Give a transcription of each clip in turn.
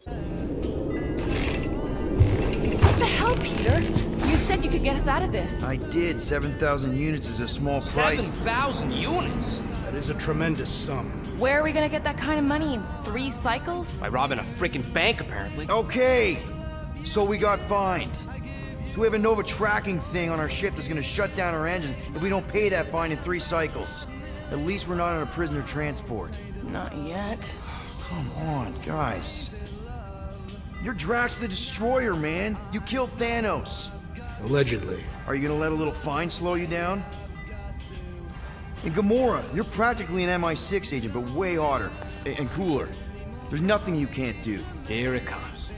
What the hell, Peter? You said you could get us out of this. I did. 7,000 units is a small price. 7,000 units? That is a tremendous sum. Where are we gonna get that kind of money in 3 cycles? By robbing a freaking bank, apparently. Okay, so we got fined. We have a Nova tracking thing on our ship that's gonna shut down our engines if we don't pay that fine in 3 cycles. At least we're not on a prisoner transport. Not yet. Come on, guys. You're Drax the Destroyer, man. You killed Thanos. Allegedly. Are you gonna let a little fine slow you down? And Gamora, you're practically an MI6 agent, but way hotter and cooler. There's nothing you can't do. Here it comes.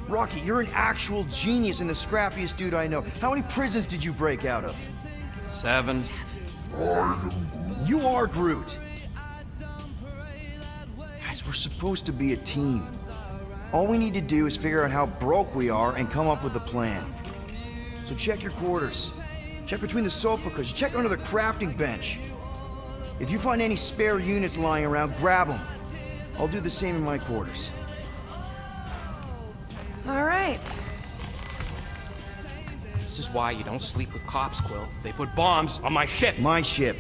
Rocky, you're an actual genius and the scrappiest dude I know. How many prisons did you break out of? 7. You are Groot. Guys, we're supposed to be a team. All we need to do is figure out how broke we are and come up with a plan. So check your quarters. Check between the sofa cushions. Check under the crafting bench. If you find any spare units lying around, grab them. I'll do the same in my quarters. All right. This is why you don't sleep with cops, Quill. They put bombs on my ship. My ship.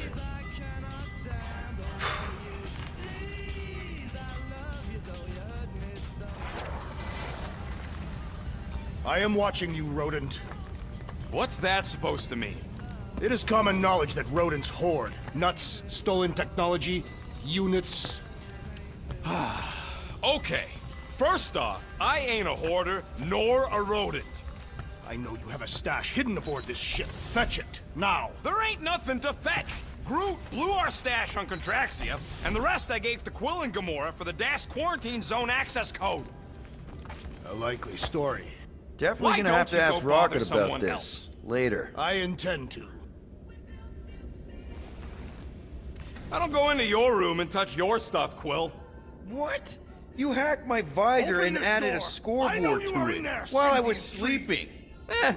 I am watching you, rodent. What's that supposed to mean? It is common knowledge that rodents hoard nuts, stolen technology, units. Okay, first off, I ain't a hoarder nor a rodent. I know you have a stash hidden aboard this ship. Fetch it, now. There ain't nothing to fetch. Groot blew our stash on Contraxia, and the rest I gave to Quill and Gamora for the DAS quarantine zone access code. A likely story. Definitely Why gonna have don't to you ask go Rocket bother about someone this else? later. I intend to. I don't go into your room and touch your stuff, Quill. What? You hacked my visor Open and this added door. a scoreboard I know you to are it in there, while I sentient was tree. sleeping.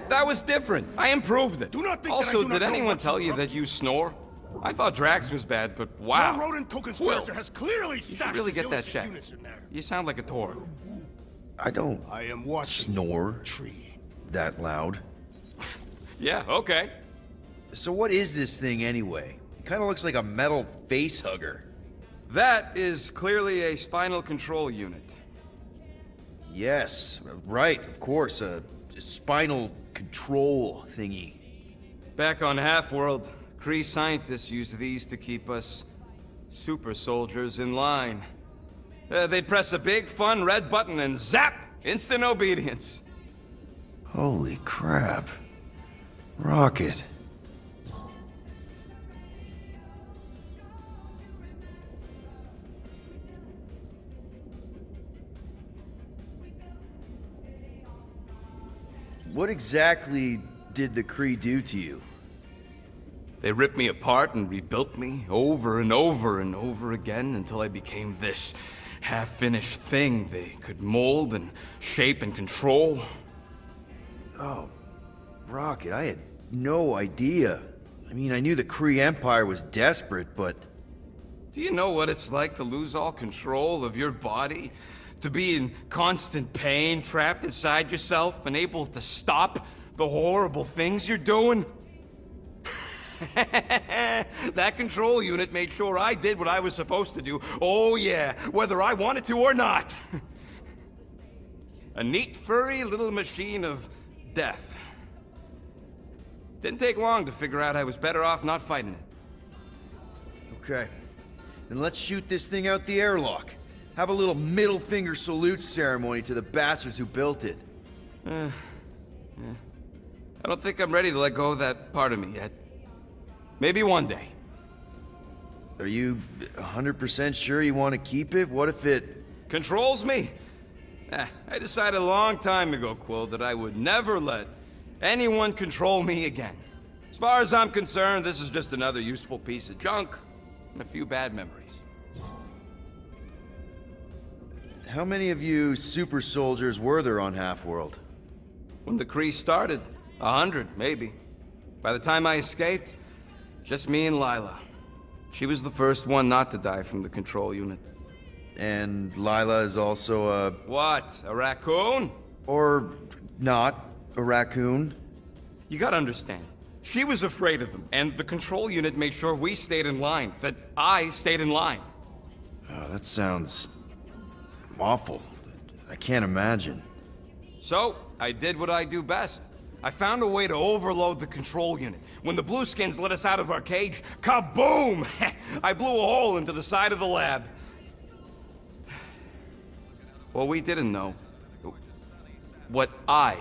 That was different. I improved it. Do not think that I also, do not did know anyone what tell you you wrote. that you snore? I thought Drax was bad, but wow. Your rodent co-conspirator Quill, has clearly you should stashed really his get that illicit checked. units in there. You sound like a Torg. I don't I am watching snore tree. that loud. Yeah, okay. So what is this thing anyway? It kind of looks like a metal face hugger. That is clearly a spinal control unit. Yes, right, of course, a spinal control thingy. Back on Half-World, Kree scientists use these to keep us super soldiers in line. They'd press a big, fun red button and zap! Instant obedience. Holy crap. Rocket. What exactly did the Kree do to you? They ripped me apart and rebuilt me over and over and over again until I became this half-finished thing they could mold and shape and control. Oh, Rocket, I had no idea. I mean, I knew the Kree Empire was desperate, but... Do you know what it's like to lose all control of your body? To be in constant pain, trapped inside yourself, unable to stop the horrible things you're doing? That control unit made sure I did what I was supposed to do. Oh yeah, whether I wanted to or not. A neat, furry little machine of death. Didn't take long to figure out I was better off not fighting it. Okay. Then let's shoot this thing out the airlock. Have a little middle finger salute ceremony to the bastards who built it. I don't think I'm ready to let go of that part of me yet. Maybe one day. Are you 100% sure you want to keep it? What if it... Controls me? I decided a long time ago, Quill, that I would never let anyone control me again. As far as I'm concerned, this is just another useful piece of junk and a few bad memories. How many of you super soldiers were there on Half-World? When the Kree started, 100, maybe. By the time I escaped, just me and Lila. She was the first one not to die from the control unit. And Lila is also a... What, a raccoon? or not, a raccoon. You gotta understand. She was afraid of them, and the control unit made sure we stayed in line, that I stayed in line. Oh, that sounds... awful. I can't imagine. So, I did what I do best. I found a way to overload the control unit. When the Blueskins let us out of our cage, kaboom! I blew a hole into the side of the lab. What we didn't know, what I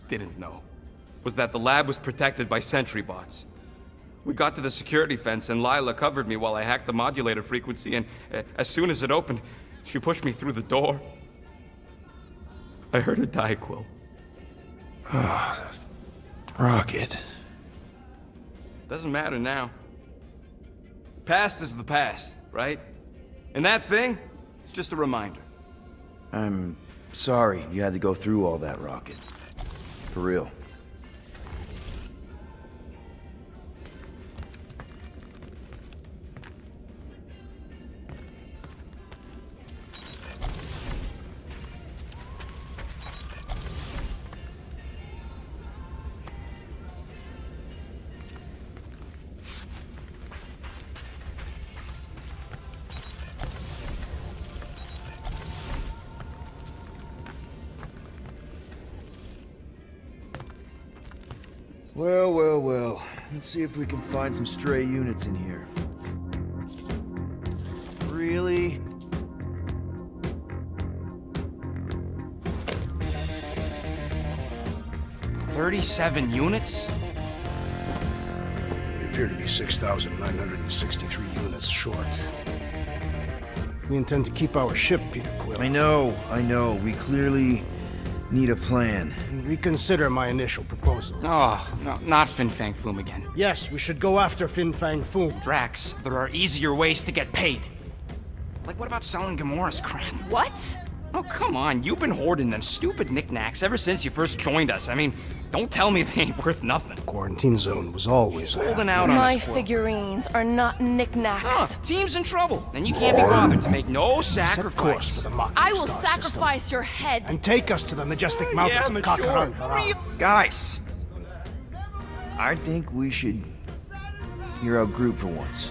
didn't know, was that the lab was protected by sentry bots. We got to the security fence and Lila covered me while I hacked the modulator frequency, and as soon as it opened, she pushed me through the door. I heard her die, Quill. Rocket. Doesn't matter now. Past is the past, right? And that thing, it's just a reminder. I'm sorry you had to go through all that, Rocket. For real. Well, well, well. Let's see if we can find some stray units in here. Really? "37 units? We appear to be 6,963 units short. If we intend to keep our ship, Peter Quill, I know. We clearly need a plan. and reconsider my initial proposal. Oh, no, not Fin Fang Foom again. Yes, we should go after Fin Fang Foom. Drax, there are easier ways to get paid. Like, what about selling Gamora's crap? What? Oh, come on, you've been hoarding them stupid knickknacks ever since you first joined us. I mean, don't tell me they ain't worth nothing. Quarantine zone was always Holding out on My us, Quill. figurines are not knickknacks. Huh, team's in trouble, and you can't be bothered to make no Set course sacrifice. for the Mocking I will Star sacrifice your head. system and take us to the majestic mountains of mature. Kakarandara. Guys! I think we should hear out Groot for once.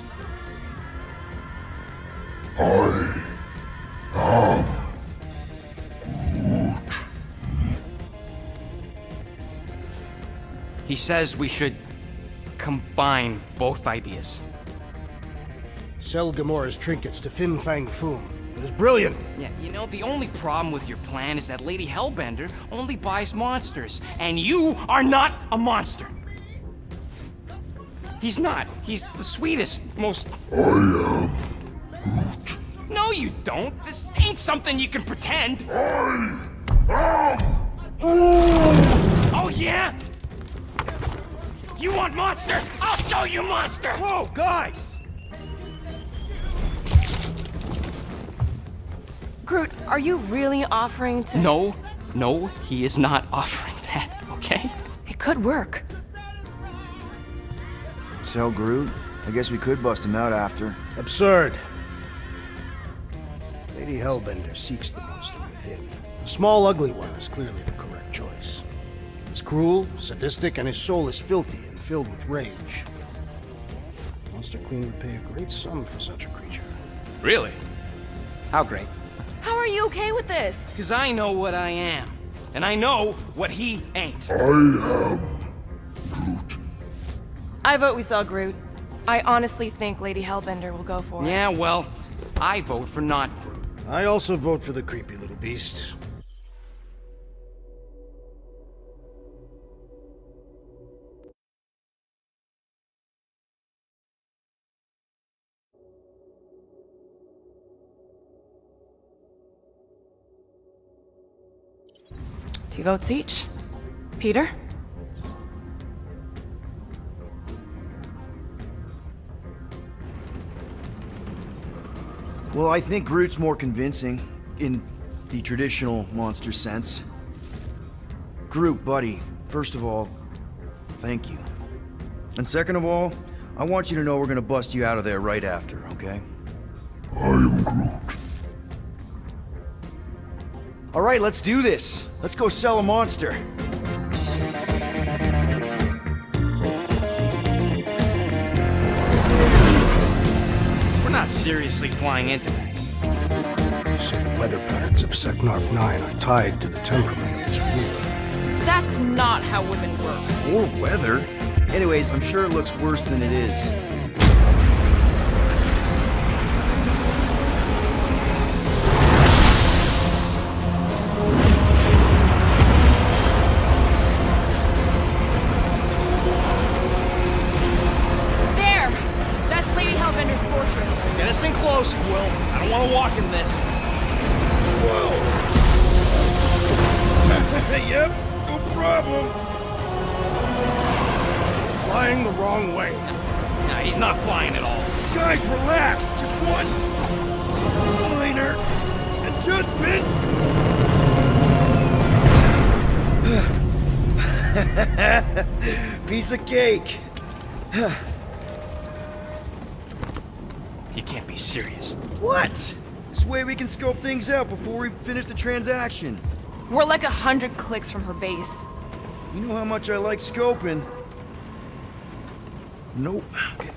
He says we should combine both ideas. Sell Gamora's trinkets to Fin Fang Foom. It is brilliant. Yeah, you know, the only problem with your plan is that Lady Hellbender only buys monsters, and you are not a monster. He's not. He's the sweetest, most... I am Groot. No, you don't. This ain't something you can pretend. Oh, yeah? You want monster? I'll show you monster! Whoa, guys! Groot, are you really offering to... No, he is not offering that, okay? It could work. Sell Groot? I guess we could bust him out after. Absurd. Lady Hellbender seeks the monster within. The small, ugly one is clearly the correct choice. He's cruel, sadistic, and his soul is filthy and filled with rage. Monster Queen would pay a great sum for such a creature. Really? How great? How are you okay with this? Because I know what I am. And I know what he ain't. I vote we sell Groot. I honestly think Lady Hellbender will go for it. Yeah, well, I vote for not Groot. I also vote for the creepy little beast. Two votes each. Peter? Well, I think Groot's more convincing, in the traditional monster sense. Groot, buddy, first of all, thank you. And second of all, I want you to know we're gonna bust you out of there right after, okay? I am Groot. All right, let's do this. Let's go sell a monster. We're not seriously flying into that. You say the weather patterns of Seknarf 9 are tied to the temperament of its ruler. That's not how women work. Or weather. Anyways, I'm sure it looks worse than it is. There! That's Lady Hellbender's fortress. Get us in close, Quill. I don't want to walk in this. Yep, no problem. Flying the wrong way. Nah, he's not flying at all. Guys, relax. Just one minor adjustment. Piece of cake. You can't be serious. What? This way we can scope things out before we finish the transaction. We're like 100 clicks from her base. You know how much I like scoping. Nope. Okay.